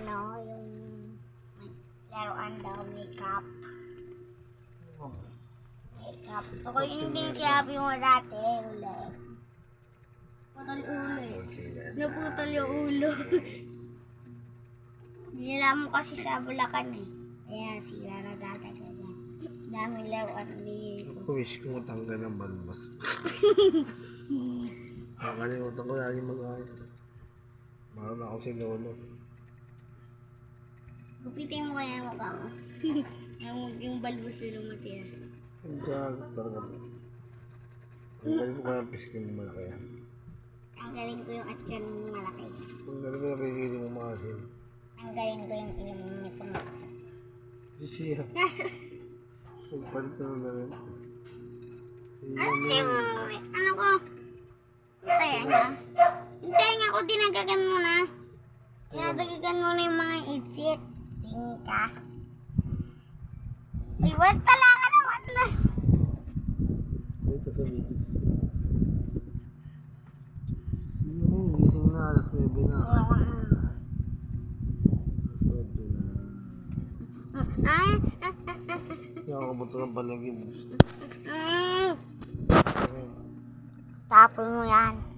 yung laruan daw, makeup. Makeup. So, kung hindi siya yung dati, ulit. Putol ulo eh. Naputol yung ulo. Nila mo kasi sa Bulacan eh. Ayan, sira na data ganyan. Daming laruan ni. Ako wish ko matanggal ng balbas. Nakalimutan ko lagi mag-ayos. Mahal na ako si Lolo. Gupitin mo kaya mukha mo. yung balbos na lumatira. Ang gagot talaga. Ang galing ko kaya ang piskin mo malaki yan. Ang galing ko yung atyan malaki. Ang galing ko napipili mo maasin. Ang galing ko yung inom mo pumalaki. Siya. Magpalit na rin. Ano ko? Hintayin ha? Hintayin ako, dinagagan mo na. Dinagagan mo na yung mga itsit. Tingin ka. Iwan pala ka naman na. Ito sa videos. Siya mo, gising na, alas 9 na. Alas 9 na. Ay! Hindi ako kabuto ng palagi. Tapon mo yan.